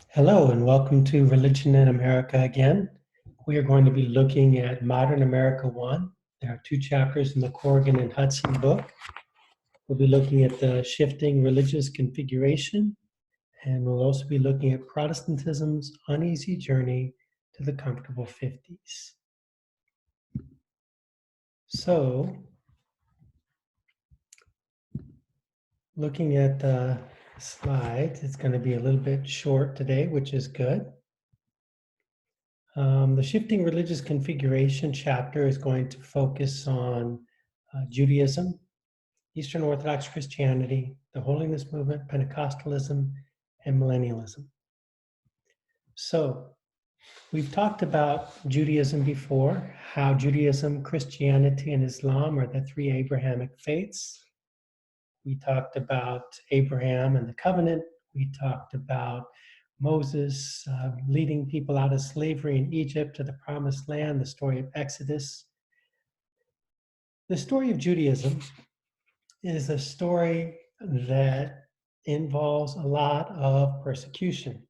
Hello and welcome to Religion in America again. We are going to be looking at Modern America 1. There are 2 chapters in the Corrigan and Hudson book. We'll be looking at the shifting religious configuration, and we'll also be looking at Protestantism's uneasy journey to the comfortable 50s. So, looking at the slides, it's going to be a little bit short today, which is good. The shifting religious configuration chapter is going to focus on Judaism, Eastern Orthodox Christianity, the Holiness Movement, Pentecostalism, and Millennialism. So, we've talked about Judaism before, how Judaism, Christianity, and Islam are the 3 Abrahamic faiths. We talked about Abraham and the covenant. We talked about Moses leading people out of slavery in Egypt to the promised land, the story of Exodus. The story of Judaism is a story that involves a lot of persecution.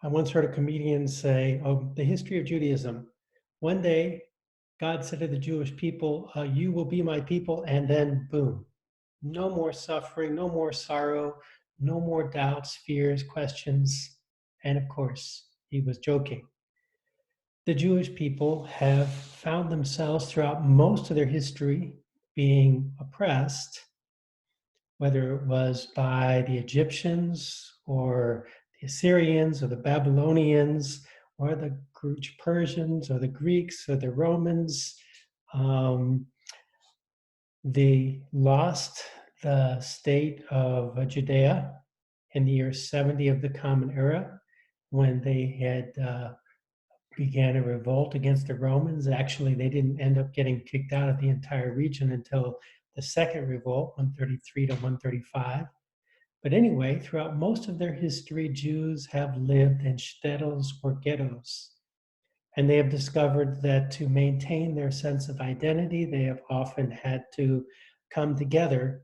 I once heard a comedian say, the history of Judaism. One day, God said to the Jewish people, you will be my people, and then boom. No more suffering, no more sorrow, no more doubts, fears, questions. And of course, he was joking. The Jewish people have found themselves throughout most of their history being oppressed, whether it was by the Egyptians or the Assyrians or the Babylonians or the Persians or the Greeks or the Romans. They lost the state of Judea in the year 70 of the Common Era when they had began a revolt against the Romans. Actually, they didn't end up getting kicked out of the entire region until the second revolt, 133 to 135. But anyway, throughout most of their history, Jews have lived in shtetls or ghettos. And they have discovered that to maintain their sense of identity, they have often had to come together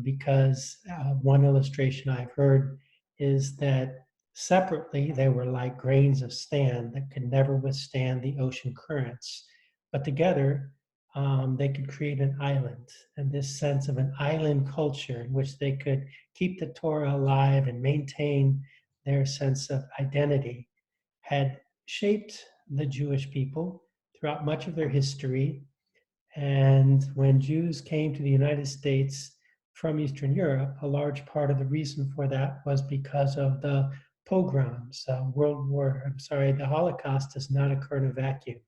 because one illustration I've heard is that separately they were like grains of sand that could never withstand the ocean currents. But together, they could create an island, and this sense of an island culture in which they could keep the Torah alive and maintain their sense of identity had shaped the Jewish people throughout much of their history. And when Jews came to the United States from Eastern Europe, a large part of the reason for that was because of the pogroms. The Holocaust does not occur in a vacuum.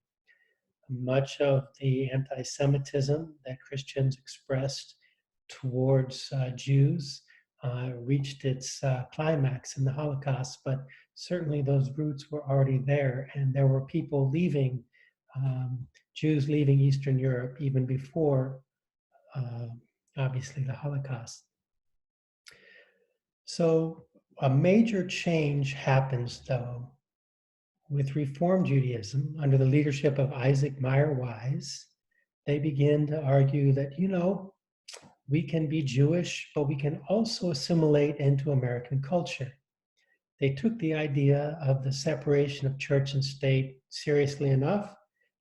Much of the anti-Semitism that Christians expressed towards Jews reached its climax in the Holocaust, but certainly those roots were already there, and there were people leaving, Jews leaving Eastern Europe even before, obviously, the Holocaust. So a major change happens, though, with Reform Judaism under the leadership of Isaac Meyer Wise. They begin to argue that, we can be Jewish, but we can also assimilate into American culture. They took the idea of the separation of church and state seriously enough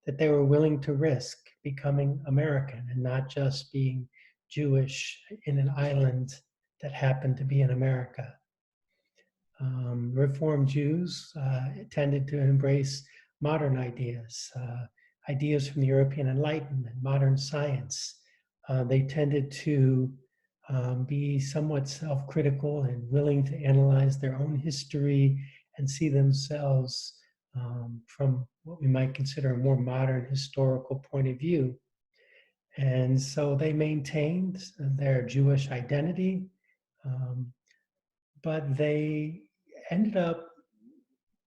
that they were willing to risk becoming American and not just being Jewish in an island that happened to be in America. Reformed Jews tended to embrace modern ideas, ideas from the European Enlightenment, modern science. They tended to be somewhat self-critical and willing to analyze their own history and see themselves from what we might consider a more modern historical point of view. And so they maintained their Jewish identity, but they ended up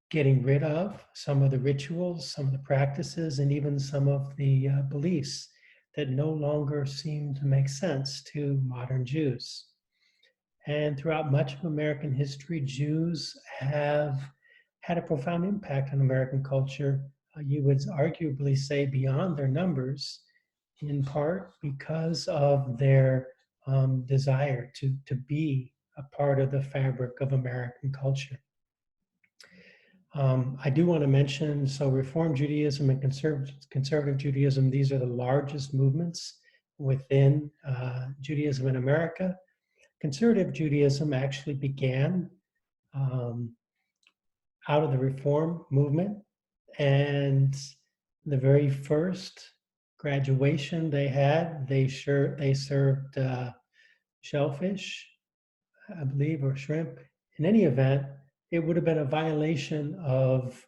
getting rid of some of the rituals, some of the practices, and even some of the beliefs that no longer seem to make sense to modern Jews. And throughout much of American history, Jews have had a profound impact on American culture. You would arguably say beyond their numbers, in part because of their desire to be a part of the fabric of American culture. I do want to mention, so Reform Judaism and Conservative Judaism, these are the largest movements within Judaism in America. Conservative Judaism actually began um, out of the Reform movement, and the very first graduation they had, they served shellfish, I believe, or shrimp. In any event, it would have been a violation of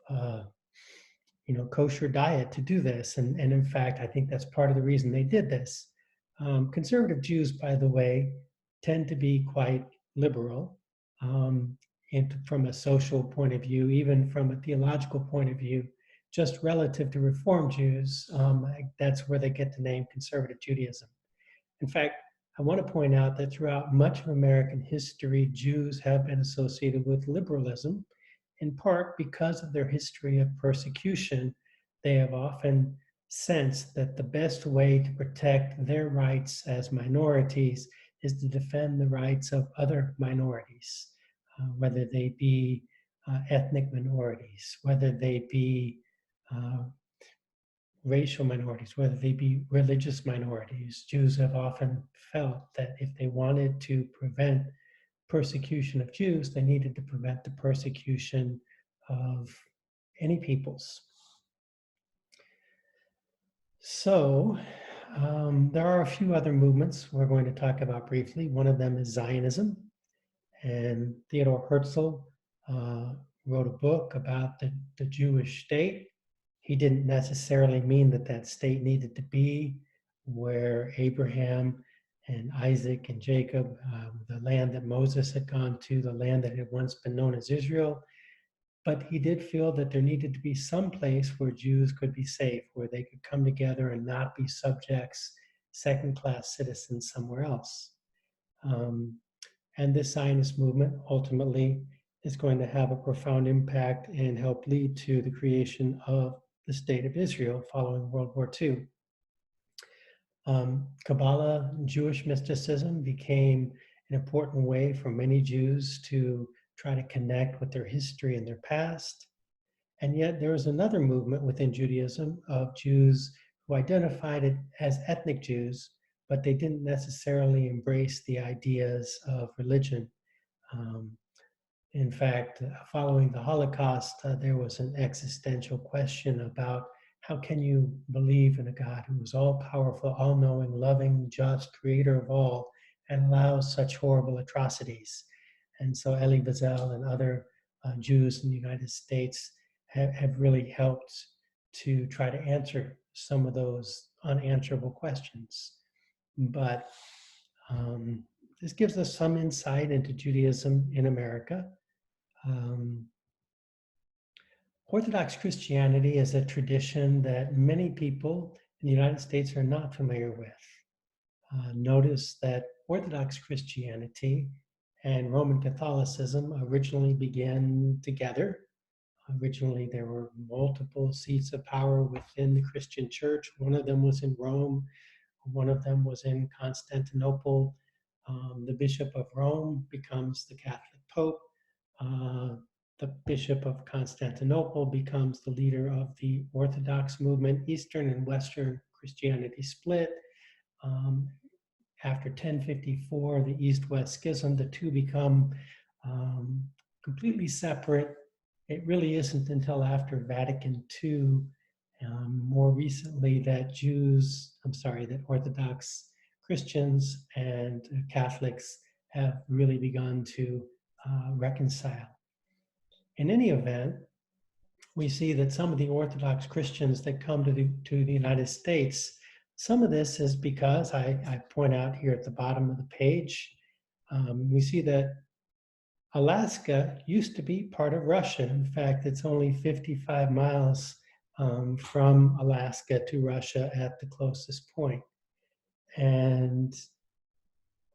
kosher diet to do this. And in fact, I think that's part of the reason they did this. Conservative Jews, by the way, tend to be quite liberal from a social point of view, even from a theological point of view, just relative to Reform Jews. That's where they get the name Conservative Judaism. In fact, I want to point out that throughout much of American history, Jews have been associated with liberalism, in part because of their history of persecution. They have often sensed that the best way to protect their rights as minorities is to defend the rights of other minorities, whether they be ethnic minorities, whether they be racial minorities, whether they be religious minorities. Jews have often felt that if they wanted to prevent persecution of Jews, they needed to prevent the persecution of any peoples. So there are a few other movements we're going to talk about briefly. One of them is Zionism, and Theodor Herzl wrote a book about the Jewish state. He didn't necessarily mean that state needed to be where Abraham and Isaac and Jacob, the land that Moses had gone to, the land that had once been known as Israel. But he did feel that there needed to be some place where Jews could be safe, where they could come together and not be subjects, second-class citizens somewhere else. And this Zionist movement ultimately is going to have a profound impact and help lead to the creation of the state of Israel following World War II. Kabbalah, Jewish mysticism, became an important way for many Jews to try to connect with their history and their past. And yet there was another movement within Judaism of Jews who identified it as ethnic Jews, but they didn't necessarily embrace the ideas of religion. In fact, following the Holocaust, there was an existential question about how can you believe in a God who is all-powerful, all-knowing, loving, just, creator of all, and allows such horrible atrocities. And so Elie Wiesel and other Jews in the United States have really helped to try to answer some of those unanswerable questions. But this gives us some insight into Judaism in America. Orthodox Christianity is a tradition that many people in the United States are not familiar with. Notice that Orthodox Christianity and Roman Catholicism originally began together. Originally, there were multiple seats of power within the Christian church. One of them was in Rome. One of them was in Constantinople. The Bishop of Rome becomes the Catholic Pope. The Bishop of Constantinople becomes the leader of the Orthodox movement. Eastern and Western Christianity split. After 1054, the East-West Schism, the two become completely separate. It really isn't until after Vatican II, more recently, that Orthodox Christians and Catholics have really begun to reconcile. In any event, we see that some of the Orthodox Christians that come to the United States, some of this is because, I point out here at the bottom of the page, we see that Alaska used to be part of Russia. In fact, it's only 55 miles from Alaska to Russia at the closest point. And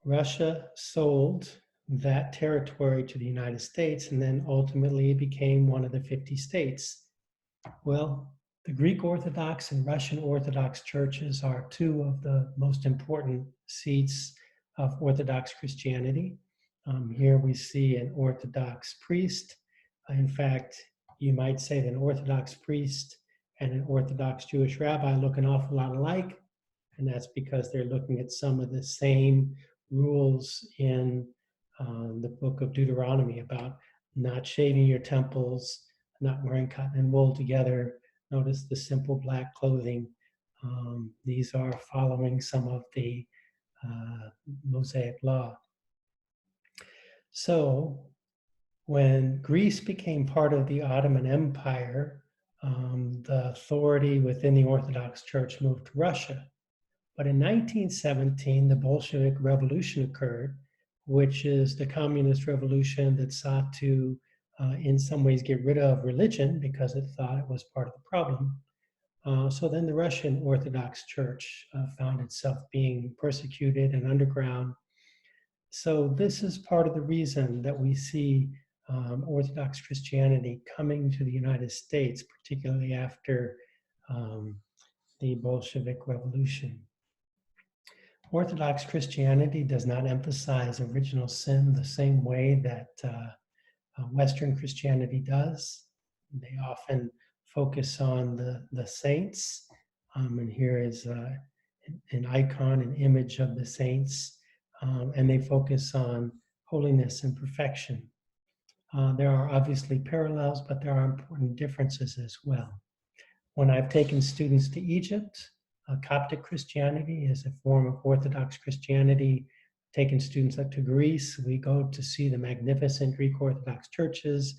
Russia sold that territory to the United States, and then ultimately it became one of the 50 states. Well, the Greek Orthodox and Russian Orthodox churches are two of the most important seats of Orthodox Christianity. Here we see an Orthodox priest. In fact, you might say that an Orthodox priest and an Orthodox Jewish rabbi look an awful lot alike, and that's because they're looking at some of the same rules in the book of Deuteronomy about not shaving your temples, not wearing cotton and wool together. Notice the simple black clothing. These are following some of the Mosaic law. So when Greece became part of the Ottoman Empire, the authority within the Orthodox Church moved to Russia. But in 1917, the Bolshevik Revolution occurred, which is the communist revolution that sought to, in some ways, get rid of religion because it thought it was part of the problem. So then the Russian Orthodox Church found itself being persecuted and underground. So this is part of the reason that we see Orthodox Christianity coming to the United States, particularly after the Bolshevik Revolution. Orthodox Christianity does not emphasize original sin the same way that Western Christianity does. They often focus on the saints, and here is an icon, an image of the saints, and they focus on holiness and perfection. There are obviously parallels, but there are important differences as well. When I've taken students to Egypt, Coptic Christianity is a form of Orthodox Christianity. Taking students up to Greece, we go to see the magnificent Greek Orthodox churches,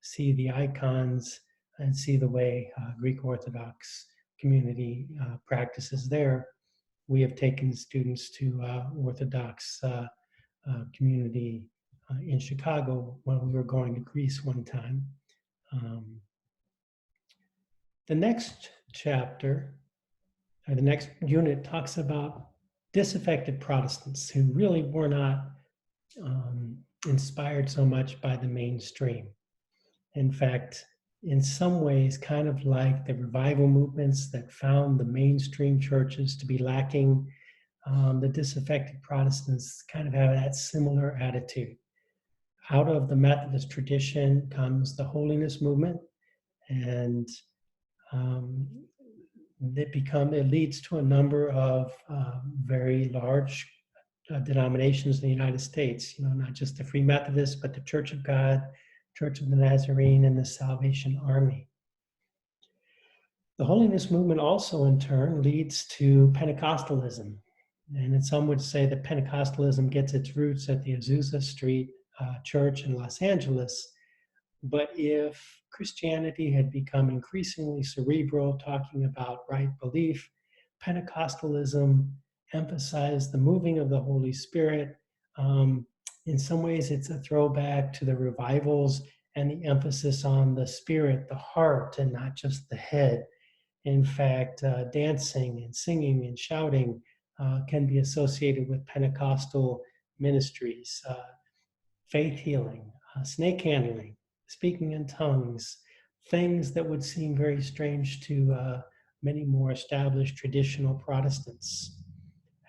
see the icons, and see the way Greek Orthodox community practices there. We have taken students to Orthodox community in Chicago when we were going to Greece one time. The next chapter, or the next unit, talks about disaffected Protestants who really were not inspired so much by the mainstream. In fact, in some ways, kind of like the revival movements that found the mainstream churches to be lacking, the disaffected Protestants kind of have that similar attitude. Out of the Methodist tradition comes the holiness movement, and it leads to a number of very large denominations in the United States, not just the Free Methodists, but the Church of God, Church of the Nazarene, and the Salvation Army. The holiness movement also, in turn, leads to Pentecostalism. And some would say that Pentecostalism gets its roots at the Azusa Street Church in Los Angeles. But if Christianity had become increasingly cerebral, talking about right belief, Pentecostalism emphasized the moving of the Holy Spirit. In some ways, it's a throwback to the revivals and the emphasis on the spirit, the heart, and not just the head. In fact, dancing and singing and shouting can be associated with Pentecostal ministries, faith healing, snake handling, speaking in tongues, things that would seem very strange to many more established traditional Protestants.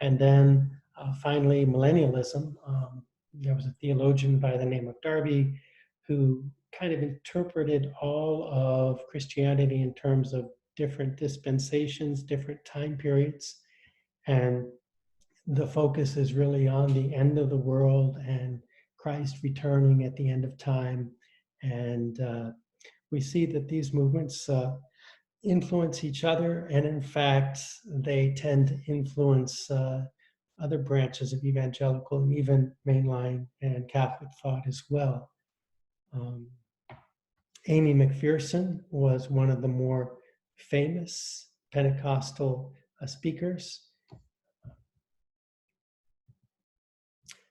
And then finally, millennialism. There was a theologian by the name of Darby who kind of interpreted all of Christianity in terms of different dispensations, different time periods. And the focus is really on the end of the world and Christ returning at the end of time. And we see that these movements influence each other, and in fact, they tend to influence other branches of evangelical and even mainline and Catholic thought as well. Amy McPherson was one of the more famous Pentecostal speakers.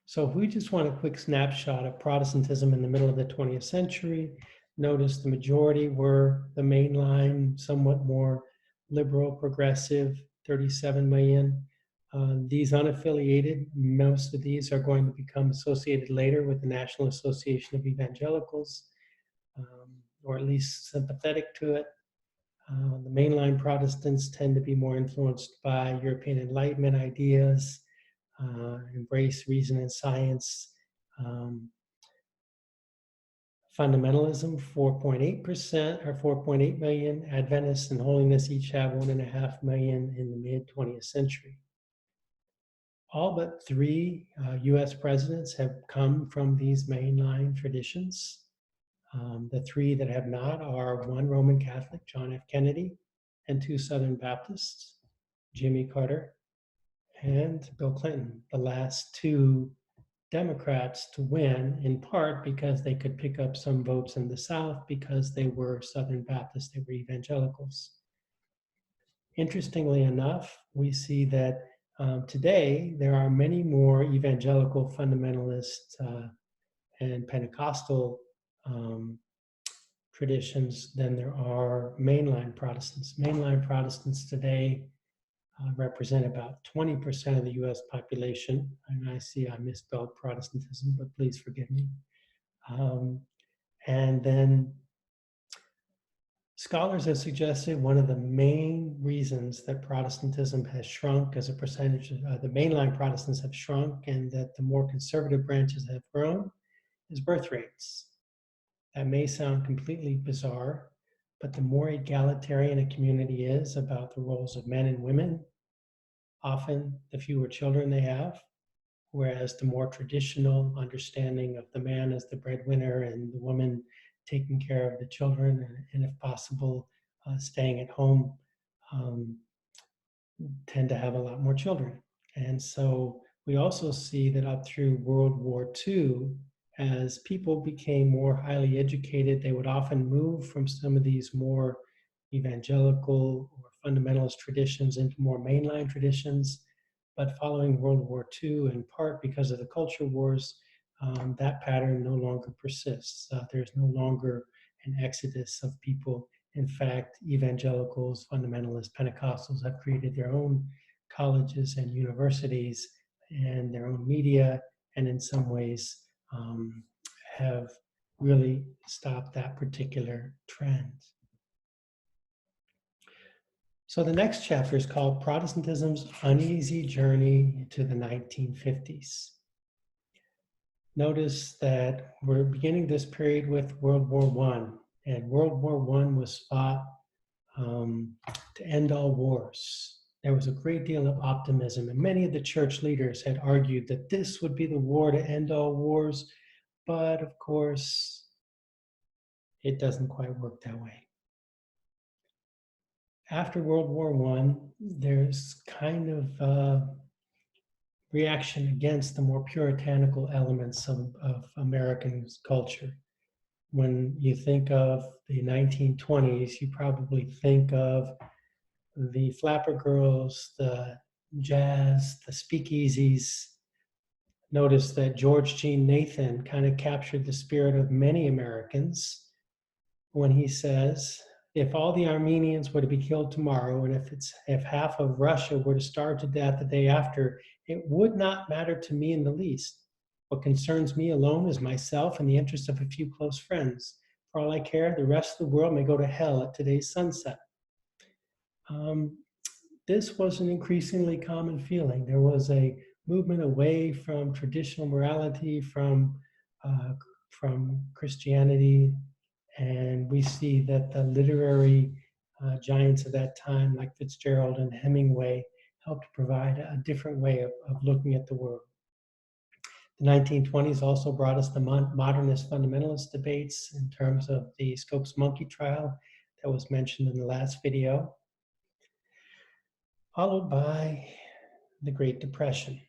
So if we just want a quick snapshot of Protestantism in the middle of the 20th century, notice the majority were the mainline, somewhat more liberal, progressive, 37 million. These unaffiliated, most of these are going to become associated later with the National Association of Evangelicals, or at least sympathetic to it. The mainline Protestants tend to be more influenced by European Enlightenment ideas, embrace reason and science, Fundamentalism, 4.8%, or 4.8 million. Adventists and holiness each have 1.5 million in the mid-20th century. All but 3 US presidents have come from these mainline traditions. The 3 that have not are 1 Roman Catholic, John F. Kennedy, and 2 Southern Baptists, Jimmy Carter and Bill Clinton, the last 2 Democrats to win, in part because they could pick up some votes in the South because they were Southern Baptists, they were evangelicals. Interestingly enough, we see that today there are many more evangelical fundamentalist and Pentecostal traditions than there are mainline Protestants. Mainline Protestants today represent about 20% of the US population. And I see I misspelled Protestantism, but please forgive me. And then scholars have suggested one of the main reasons that Protestantism has shrunk as a percentage, the mainline Protestants have shrunk and that the more conservative branches have grown is birth rates. That may sound completely bizarre, but the more egalitarian a community is about the roles of men and women, often the fewer children they have, whereas the more traditional understanding of the man as the breadwinner and the woman taking care of the children and if possible, staying at home, tend to have a lot more children. And so we also see that up through World War II, as people became more highly educated, they would often move from some of these more evangelical or fundamentalist traditions into more mainline traditions. But following World War II, in part because of the culture wars, that pattern no longer persists. There's no longer an exodus of people. In fact, evangelicals, fundamentalists, Pentecostals have created their own colleges and universities and their own media, and in some ways have really stopped that particular trend. So the next chapter is called Protestantism's Uneasy Journey to the 1950s. Notice that we're beginning this period with World War I, and World War I was fought to end all wars. There was a great deal of optimism, and many of the church leaders had argued that this would be the war to end all wars, but of course, it doesn't quite work that way. After World War I, there's kind of reaction against the more puritanical elements of American culture. When you think of the 1920s, you probably think of the flapper girls, the jazz, the speakeasies. Notice that George Jean Nathan kind of captured the spirit of many Americans when he says, if all the Armenians were to be killed tomorrow, and if half of Russia were to starve to death the day after, it would not matter to me in the least. What concerns me alone is myself and the interest of a few close friends. For all I care, the rest of the world may go to hell at today's sunset. This was an increasingly common feeling. There was a movement away from traditional morality, from Christianity, and we see that the literary giants of that time, like Fitzgerald and Hemingway, helped provide a different way of looking at the world. The 1920s also brought us the modernist fundamentalist debates in terms of the Scopes monkey trial that was mentioned in the last video, followed by the Great Depression.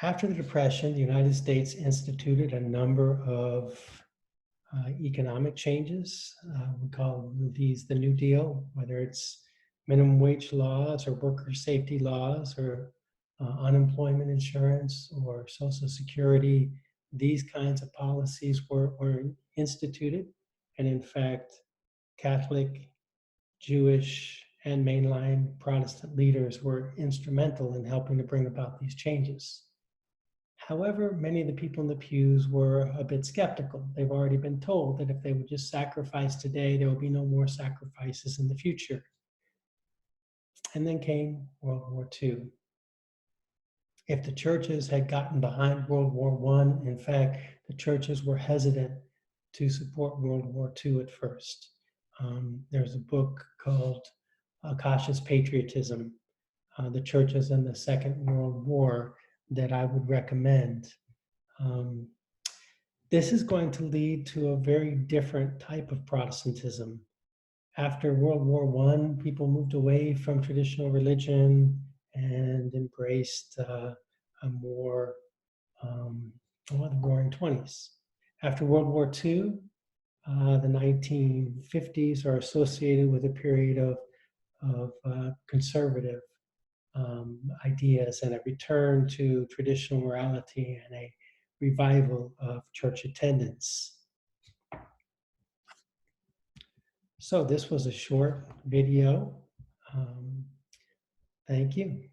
After the Depression, the United States instituted a number of economic changes. We call these the New Deal, whether it's minimum wage laws or worker safety laws or unemployment insurance or Social Security. These kinds of policies were instituted. And in fact, Catholic, Jewish, and mainline Protestant leaders were instrumental in helping to bring about these changes. However, many of the people in the pews were a bit skeptical. They've already been told that if they would just sacrifice today, there will be no more sacrifices in the future. And then came World War II. if the churches had gotten behind World War I, in fact, the churches were hesitant to support World War II at first. There's a book called Cautious Patriotism, the churches in the Second World War, that I would recommend. Um, this is going to lead to a very different type of Protestantism. After World War I, people moved away from traditional religion and embraced a more the Roaring Twenties. After World War II, the 1950s are associated with a period of conservative ideas and a return to traditional morality and a revival of church attendance. So this was a short video. Thank you.